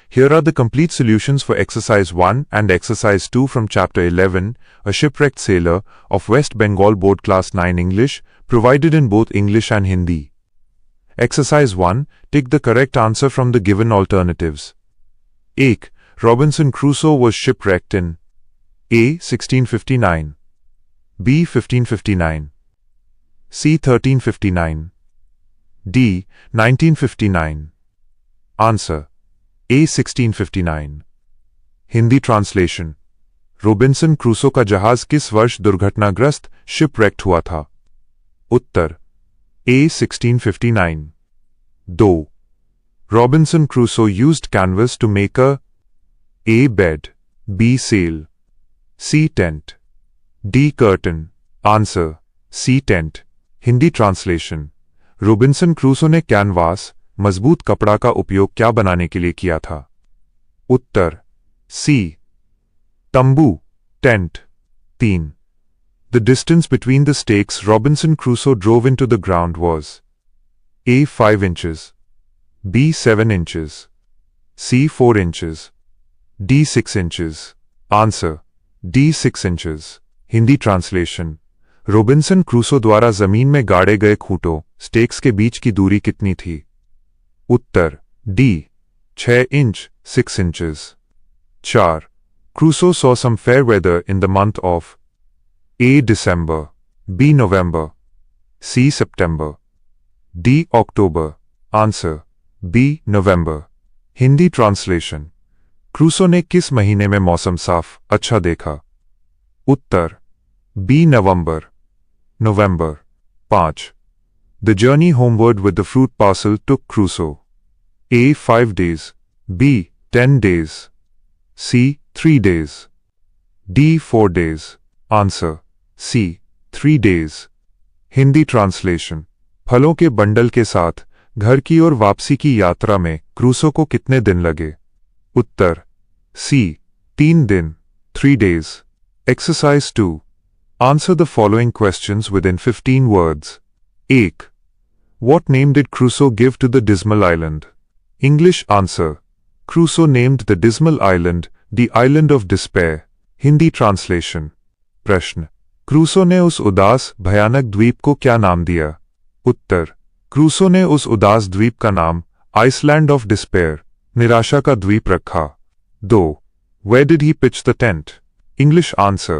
Here are the complete solutions for exercise 1 and exercise 2 from chapter 11, A Shipwrecked Sailor, of West Bengal Board Class 9 English, provided in both English and Hindi. Exercise 1. Tick the correct answer from the given alternatives. 1. Robinson Crusoe was shipwrecked in A. 1659, B. 1559, C. 1359, D. 1959. Answer: A. 1659. Hindi translation. Robinson Crusoe का जहाज किस वर्ष दुर्घटनाग्रस्त शिपरेक्ट हुआ था? उत्तर: A. 1659. 2. Robinson Crusoe used canvas to make a A. bed, B. sail, C. tent, D. curtain. Answer: C. tent. Hindi translation. Robinson Crusoe ने canvas, मजबूत कपड़ा का उपयोग क्या बनाने के लिए किया था? उत्तर: C. तंबू, tent. 3. The distance between the stakes Robinson Crusoe drove into the ground was A. 5 inches, B. 7 inches, C. 4 inches, D. 6 inches. Answer: D. 6 inches. Hindi translation. Robinson Crusoe द्वारा जमीन में गाड़े गए खूंटों, स्टेक्स के बीच की दूरी कितनी थी? उत्तर: D. 6 inch, 6 inches. 4. Crusoe saw some fair weather in the month of A. December, B. November, C. September, D. October. Answer: B. November. Hindi translation. Crusoe ने किस महीने में मौसम साफ, अच्छा देखा? उत्तर: B. November, November. 5. The journey homeward with the fruit parcel took Crusoe A. 5 days, B. 10 days, C. 3 days, D. 4 days. Answer: C. 3 days. Hindi translation. फलों के बंडल के साथ घर की ओर वापसी की यात्रा में क्रूसो को कितने दिन लगे? उत्तर: C. 3 दिन, 3 days. Exercise 2. Answer the following questions within 15 words. 1. What name did Crusoe give to the Dismal Island? English answer: Crusoe named the Dismal Island the Island of Despair. Hindi translation. प्रश्न: Crusoe ने उस उदास भयानक द्वीप को क्या नाम दिया? उत्तर: क्रूसो ने उस उदास द्वीप का नाम आइसलैंड ऑफ डिस्पेयर, निराशा का द्वीप रखा. 2. Where did he pitch the tent? English answer: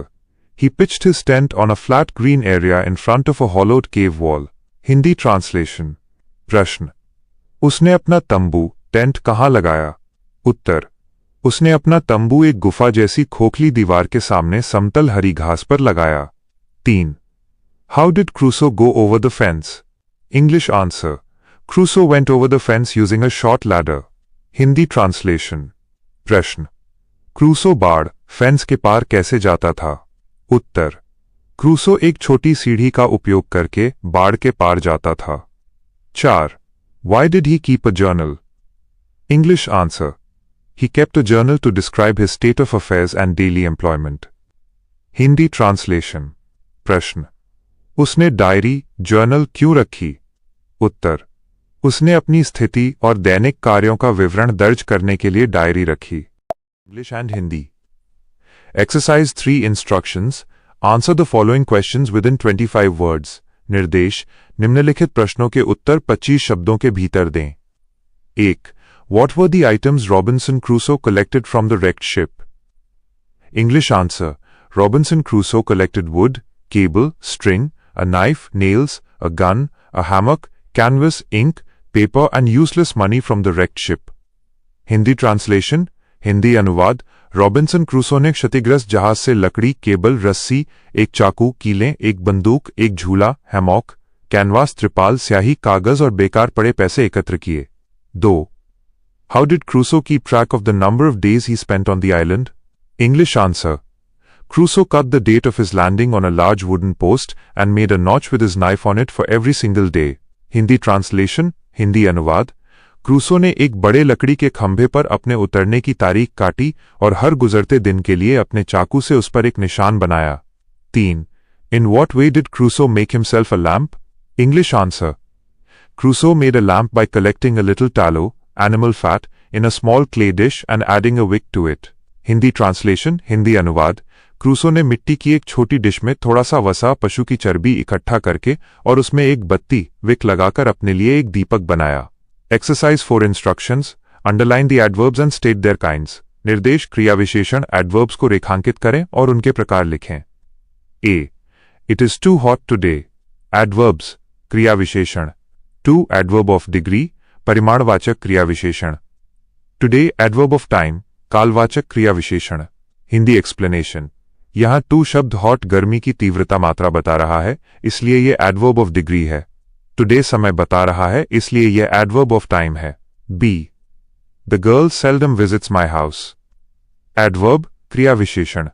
He pitched his tent on a flat green area in front of a hollowed cave wall. Hindi translation. प्रश्न: उसने अपना तंबू, टेंट कहाँ लगाया? उत्तर: उसने अपना तंबू एक गुफा जैसी खोखली दीवार के सामने समतल हरी घास पर लगाया. 3. How did Crusoe go over the fence? English answer: Crusoe went over the fence using a short ladder. Hindi translation. प्रश्न: क्रूसो बाड़, फेंस के पार कैसे जाता था? उत्तर: क्रूसो एक छोटी सीढ़ी का उपयोग करके बाड़ के पार जाता था. 4. Why did he keep a journal? English answer: He kept a journal to describe his state of affairs and daily employment. Hindi translation. प्रश्न: उसने डायरी, जर्नल क्यों रखी? उत्तर: उसने अपनी स्थिति और दैनिक कार्यों का विवरण दर्ज करने के लिए डायरी रखी. English and Hindi. Exercise 3 Instructions. Answer the following questions within 25 words. निर्देश: निम्नलिखित प्रश्नों के उत्तर 25 शब्दों के भीतर दें. 1. What were the items Robinson Crusoe collected from the wrecked ship? English answer: Robinson Crusoe collected wood, cable, string, a knife, nails, a gun, a hammock, canvas, ink, paper and useless money from the wrecked ship. Hindi translation. Hindi अनुवाद. Robinson Crusoe ने क्षतिग्रस्त जहाज से लकड़ी, cable, रस्सी, एक चाकू, कीलें, एक बंदूक, एक झूला, हैमॉक, कैनवास, त्रिपाल, स्याही, कागज और बेकार पड़े पैसे एकत्र किए. 2. How did Crusoe keep track of the number of days he spent on the island? English answer: Crusoe cut the date of his landing on a large wooden post and made a notch with his knife on it for every single day. Hindi translation. Hindi अनुवाद. Crusoe ने एक बड़े लकड़ी के खंभे पर अपने उतरने की तारीख काटी और हर गुजरते दिन के लिए अपने चाकू से उस पर एक निशान बनाया. 3. In what way did Crusoe make himself a lamp? English answer: Crusoe made a lamp by collecting a little tallow, animal fat, in a small clay dish and adding a wick to it. Hindi translation, Hindi अनुवाद। Crusoe ने मिट्टी की एक छोटी dish में थोड़ा सा वसा पशु की चर्बी इकट्ठा करके और उसमें एक बत्ती विक लगाकर अपने लिए एक दीपक बनाया। Exercise 4 instructions. Underline the adverbs and state their kinds. निर्देश, क्रिया विशेषण एडवर्ब्स को रेखांकित करें और उनके प्रकार लिखें। A, it is too hot today. Adverbs, क्रिया विशेषण। टू, एडवर्ब ऑफ डिग्री, परिमाणवाचक क्रिया विशेषण। टुडे, एडवर्ब ऑफ टाइम, कालवाचक क्रिया विशेषण। हिंदी एक्सप्लेनेशन। यहां टू शब्द हॉट गर्मी की तीव्रता मात्रा बता रहा है, इसलिए यह एडवर्ब ऑफ डिग्री है। टुडे समय बता रहा है, इसलिए यह एडवर्ब ऑफ टाइम है। B, the girl seldom visits my house. Adverb, क्रिया विशेषण।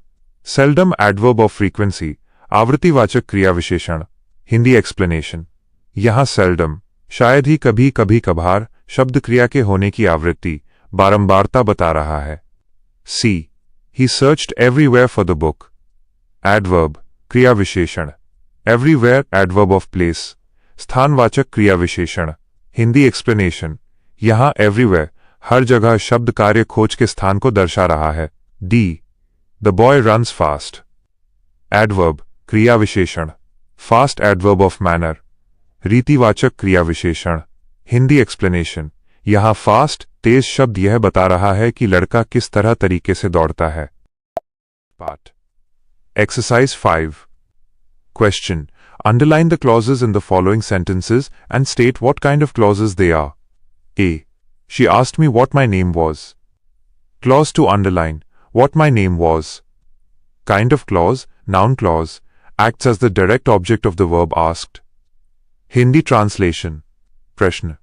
सेल्डम, एडवर्ब ऑफ फ्रीक्वेंसी, आवृत्तिवाचक क्रिया विशेषण। हिंदी एक्सप्लेनेशन। यहां सेल्डम, शायद ही कभी कभी कभार, शब्द क्रिया के होने की आवृत्ति, बारंबारता बता रहा है। सी, he searched everywhere for the book. Adverb, क्रिया विशेषण। Everywhere, adverb of place, स्थानवाचक क्रिया विशेषण। हिंदी एक्सप्लेनेशन। यहां everywhere, हर जगह शब्द कार्य खोज के स्थान को दर्शा रहा है। D, the boy runs fast. Adverb, क्रिया विशेषण। Fast, adverb of manner, रीतिवाचक क्रिया विशेषण। हिंदी एक्सप्लेनेशन। यहां फास्ट, तेज शब्द यह बता रहा है कि लड़का किस तरह तरीके से दौड़ता है। Part exercise 5। Question, underline the clauses in the following sentences and state what kind of clauses they are. A, she asked me what my name was. Clause to underline, what my name was. Kind of clause, noun clause, acts as the direct object of the verb asked. Hindi translation. प्रश्न,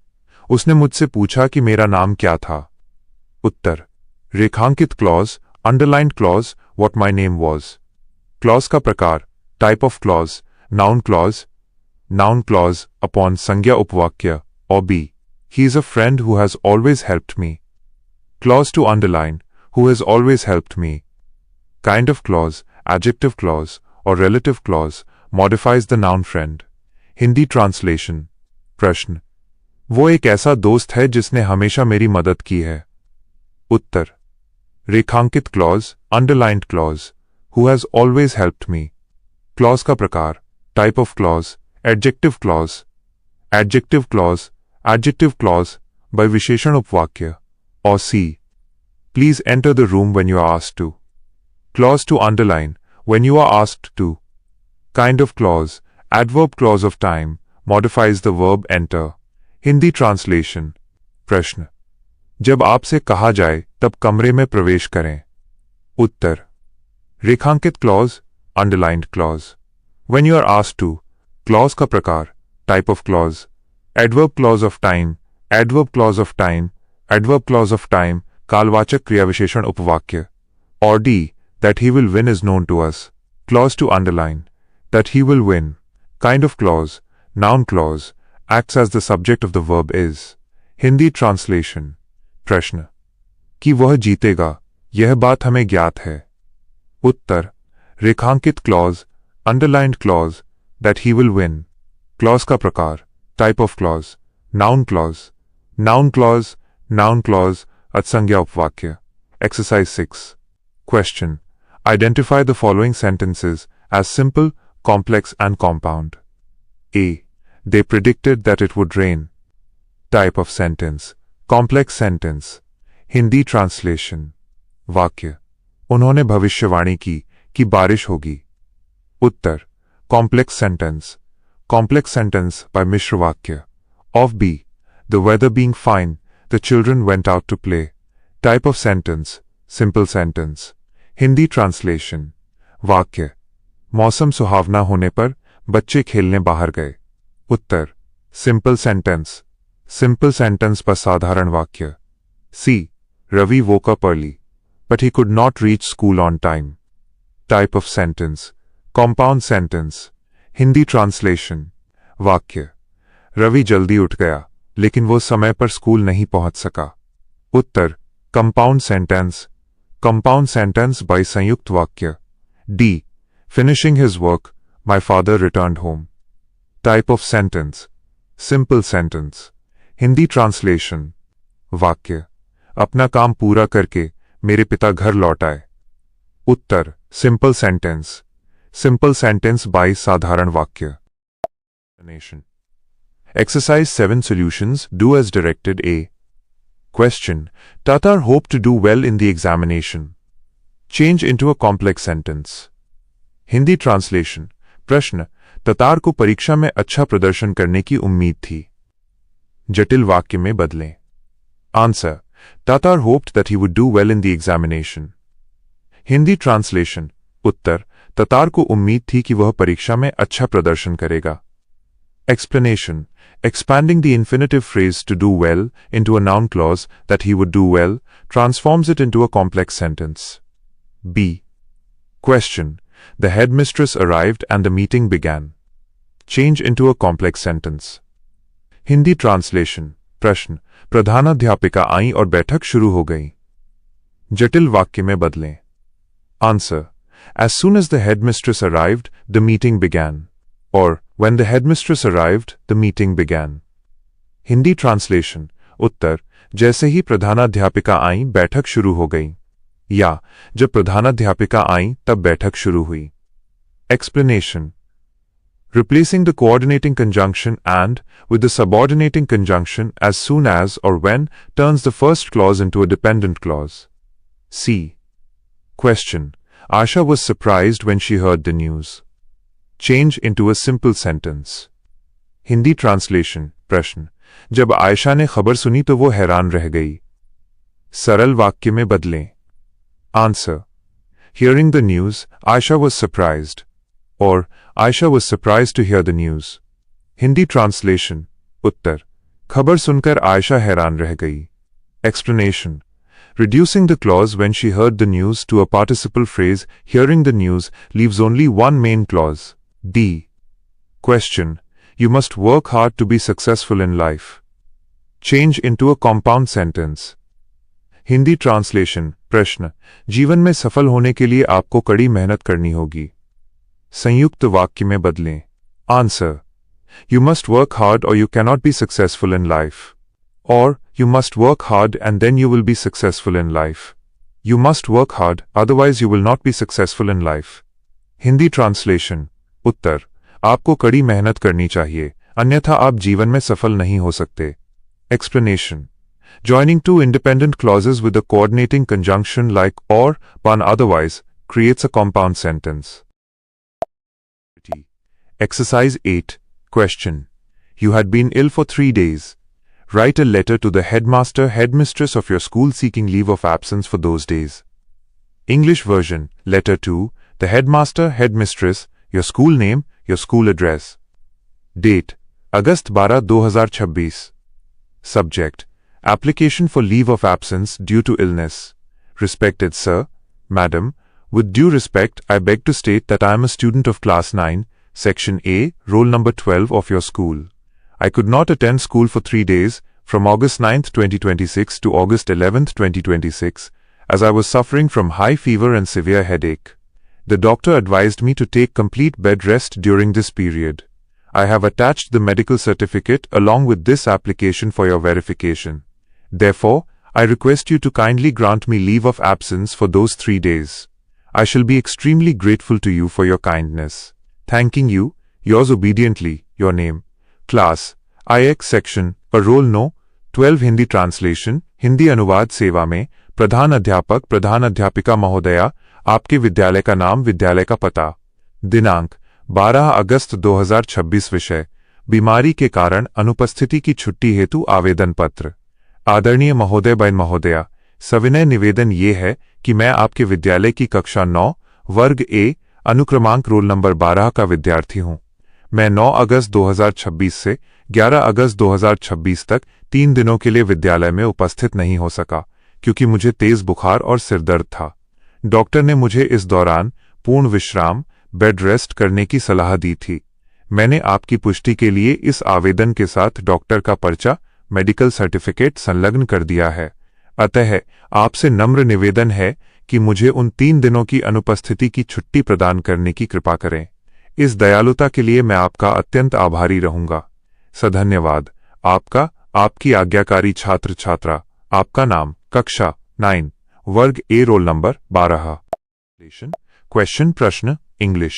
उसने मुझसे पूछा कि मेरा नाम क्या था। उत्तर, रेखांकित clause, underlined clause, what my name was. Clause का प्रकार, type of clause, noun clause upon संज्ञा उपवाक्य, और B, he is a friend who has always helped me. Clause to underline, who has always helped me. Kind of clause, adjective clause और relative clause modifies the noun friend. Hindi translation. प्रश्न, वो एक ऐसा दोस्त है जिसने हमेशा मेरी मदद की है। उत्तर, रेखांकित clause, underlined clause, who has always helped me. Clause का प्रकार, type of clause, adjective clause by विशेषण उपवाक्य, और C, please enter the room when you are asked to. Clause to underline, when you are asked to. Kind of clause, adverb clause of time, modifies the verb enter. Hindi translation. प्रश्न, जब आपसे कहा जाए तब कमरे में प्रवेश करें। उत्तर, रेखांकित clause, underlined clause, when you are asked to. Clause का प्रकार, type of clause, adverb clause of time, कालवाचक क्रिया विशेषण उपवाक्य, और D, that he will win is known to us. Clause to underline, that he will win. Kind of clause, noun clause, acts as the subject of the verb is. Hindi translation. प्रश्न, कि वह जीतेगा, यह बात हमें ज्ञात है। उत्तर, रेखांकित clause, underlined clause, that he will win. Clause का प्रकार, type of clause, noun clause, अतसंज्ञा उपवाक्य। Exercise 6। Question, identify the following sentences as simple, complex and compound. A, they predicted that it would rain. Type of sentence, complex sentence. Hindi translation. वाक्य, उन्होंने भविष्यवाणी की कि बारिश होगी। उत्तर, कॉम्प्लेक्स सेंटेंस by मिश्र वाक्य, of B, the weather being fine, the children went out to play. Type of sentence, simple sentence. Hindi translation. वाक्य, मौसम सुहावना होने पर बच्चे खेलने बाहर गए। उत्तर, सिंपल सेंटेंस पर साधारण वाक्य। सी, Ravi woke up early, but he could not reach school on time. Type of sentence, compound sentence. Hindi translation. वाक्य, रवि जल्दी उठ गया, लेकिन वो समय पर स्कूल नहीं पहुंच सका। उत्तर, कंपाउंड सेंटेंस बाय संयुक्त वाक्य। D, finishing his work, my father returned home. Type of sentence, simple sentence. Hindi translation. वाक्य, अपना काम पूरा करके मेरे पिता घर लौट आए। उत्तर सिंपल सेंटेंस। सिंपल सेंटेंस 22 साधारण वाक्य। Exercise 7 solutions. Do as directed. A. Question. Tatar hoped to do well in the examination. Change into a complex sentence. Hindi translation. प्रश्न, ततार को परीक्षा में अच्छा प्रदर्शन करने की उम्मीद थी। जटिल वाक्य में बदलें। Answer, Tatar hoped that he would do well in the examination. Hindi translation. उत्तर, ततार को उम्मीद थी कि वह परीक्षा में अच्छा प्रदर्शन करेगा। Explanation. Expanding the infinitive phrase to do well into a noun clause that he would do well transforms it into a complex sentence. B. Question. The headmistress arrived and the meeting began. Change into a complex sentence. Hindi translation. प्रश्न, प्रधानाध्यापिका आई और बैठक शुरू हो गई। जटिल वाक्य में बदलें। Answer. As soon as the headmistress arrived, the meeting began. Or, when the headmistress arrived, the meeting began. Hindi translation. उत्तर, जैसे ही प्रधानाध्यापिका आई बैठक शुरू हो गई। या जब प्रधानाध्यापिका आई तब बैठक शुरू हुई। Explanation. Replacing the coordinating conjunction and with the subordinating conjunction as soon as or when turns the first clause into a dependent clause. C. Question. Asha was surprised when she heard the news. Change into a simple sentence. Hindi translation. प्रश्न, जब आयशा ने खबर सुनी तो वो हैरान रह गई। सरल वाक्य में बदलें। Answer. Hearing the news, Aisha was surprised. Or, Aisha was surprised to hear the news. Hindi translation. उत्तर, खबर सुनकर आयशा हैरान रह गई। Explanation. Reducing the clause when she heard the news to a participle phrase hearing the news leaves only one main clause. D. Question. You must work hard to be successful in life. Change into a compound sentence. Hindi translation. प्रश्न, जीवन में सफल होने के लिए आपको कड़ी मेहनत करनी होगी। संयुक्त वाक्य में बदलें। Answer. You must work hard or you cannot be successful in life. Or, you must work hard and then you will be successful in life. You must work hard, otherwise you will not be successful in life. Hindi translation. उत्तर, आपको कड़ी मेहनत करनी चाहिए, अन्यथा आप जीवन में सफल नहीं हो सकते। Explanation. Joining two independent clauses with a coordinating conjunction like or, pun otherwise, creates a compound sentence. Exercise 8. Question. You had been ill for 3 days. Write a letter to the headmaster, headmistress of your school seeking leave of absence for those days. English version. Letter to the headmaster, headmistress, your school name, your school address. Date. August 12, 2026. Subject. Application for leave of absence due to illness. Respected Sir, Madam, with due respect, I beg to state that I am a student of Class 9, Section A, Roll number 12 of your school. I could not attend school for 3 days, from August 9, 2026 to August 11, 2026, as I was suffering from high fever and severe headache. The doctor advised me to take complete bed rest during this period. I have attached the medical certificate along with this application for your verification. Therefore, I request you to kindly grant me leave of absence for those 3 days. I shall be extremely grateful to you for your kindness. Thanking you, yours obediently, your name. Class IX Section Roll No 12 Hindi translation. Hindi अनुवाद सेवा में प्रधान अध्यापक, प्रधान अध्यापिका महोदया, आपके विद्यालय का नाम, विद्यालय का पता। दिनांक 12 अगस्त 2026। विषय, बीमारी के कारण अनुपस्थिति की छुट्टी हेतु आवेदन पत्र। आदरणीय महोदय बहन महोदया, सविनय निवेदन ये है कि मैं आपके विद्यालय की कक्षा 9 वर्ग ए अनुक्रमांक रोल नंबर 12 का विद्यार्थी हूं। मैं 9 अगस्त 2026 से 11 अगस्त 2026 तक 3 दिनों के लिए विद्यालय में उपस्थित नहीं हो सका क्योंकि मुझे तेज बुखार और सिरदर्द था। डॉक्टर ने मुझे इस दौरान पूर्ण विश्राम, बेड रेस्ट करने की सलाह दी थी। मैंने आपकी पुष्टि के लिए इस आवेदन के साथ डॉक्टर का पर्चा, मेडिकल सर्टिफिकेट संलग्न कर दिया है। अतः आपसे नम्र निवेदन है कि मुझे उन 3 दिनों की अनुपस्थिति की छुट्टी प्रदान करने की कृपा करें। इस दयालुता के लिए मैं आपका अत्यंत आभारी रहूंगा। सधन्यवाद। आपका, आपकी आज्ञाकारी छात्र छात्रा। आपका नाम कक्षा 9 वर्ग ए रोल नंबर 12 क्वेश्चन प्रश्न English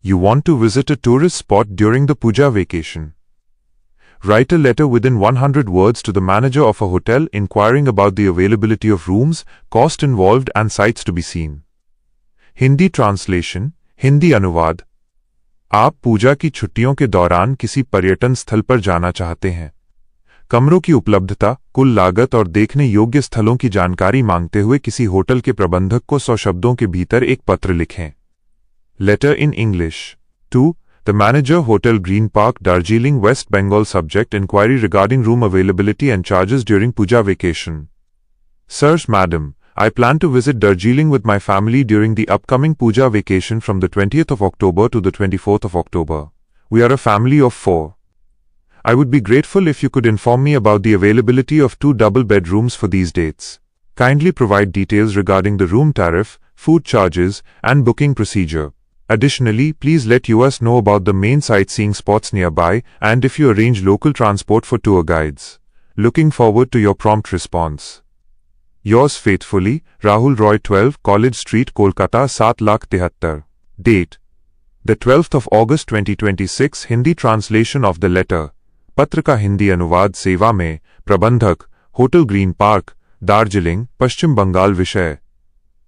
You want to visit a tourist spot during the puja vacation. Write a letter within 100 words to the manager of a hotel inquiring about the availability of rooms, cost involved and sights to be seen. Hindi translation Hindi अनुवाद आप पूजा की छुट्टियों के दौरान किसी पर्यटन स्थल पर जाना चाहते हैं। कमरों की उपलब्धता, कुल लागत और देखने योग्य स्थलों की जानकारी मांगते हुए किसी होटल के प्रबंधक को 100 शब्दों के भीतर एक पत्र लिखें। Letter in English. 2. The manager, Hotel Green Park, Darjeeling, West Bengal. Subject: inquiry regarding room availability and charges during puja vacation. Sirs, Madam, I plan to visit Darjeeling with my family during the upcoming puja vacation from the 20th of October to the 24th of October. We are a family of 4. I would be grateful if you could inform me about the availability of 2 double bedrooms for these dates. Kindly provide details regarding the room tariff, food charges, and booking procedure. Additionally, please let us know about the main sightseeing spots nearby and if you arrange local transport for tour guides. Looking forward to your prompt response. Yours faithfully, Rahul Roy, 12 College Street, Kolkata 7,73,000. Date: the 12th of August 2026. Hindi translation of the letter. पत्र का हिंदी अनुवाद सेवा में प्रबंधक, hotel Green Park, Darjeeling, Paschim Bangal. विषय: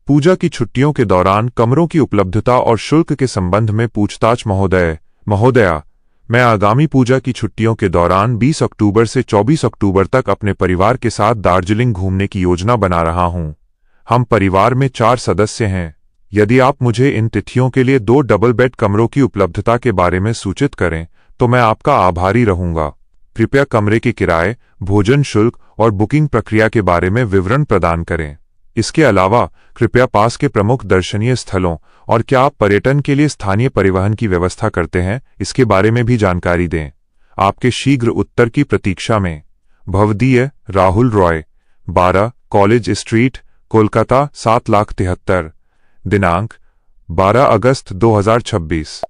पूजा की छुट्टियों के दौरान कमरों की उपलब्धता और शुल्क के संबंध में पूछताछ। महोदया, मैं आगामी पूजा की छुट्टियों के दौरान 20 अक्टूबर से 24 अक्टूबर तक अपने परिवार के साथ दार्जिलिंग घूमने की योजना बना रहा हूं। हम परिवार में 4 सदस्य हैं। यदि आप मुझे इन तिथियों के लिए 2 डबल बेड कमरों की उपलब्धता के बारे में सूचित करें तो मैं आपका आभारी रहूंगा। कृपया कमरे के किराए, भोजन शुल्क और बुकिंग प्रक्रिया के बारे में विवरण प्रदान करें। इसके अलावा कृपया पास के प्रमुख दर्शनीय स्थलों और क्या आप पर्यटन के लिए स्थानीय परिवहन की व्यवस्था करते हैं इसके बारे में भी जानकारी दें। आपके शीघ्र उत्तर की प्रतीक्षा में। भवदीय राहुल रॉय, 12 कॉलेज स्ट्रीट, कोलकाता 7,73,000। दिनांक 12 अगस्त 2026।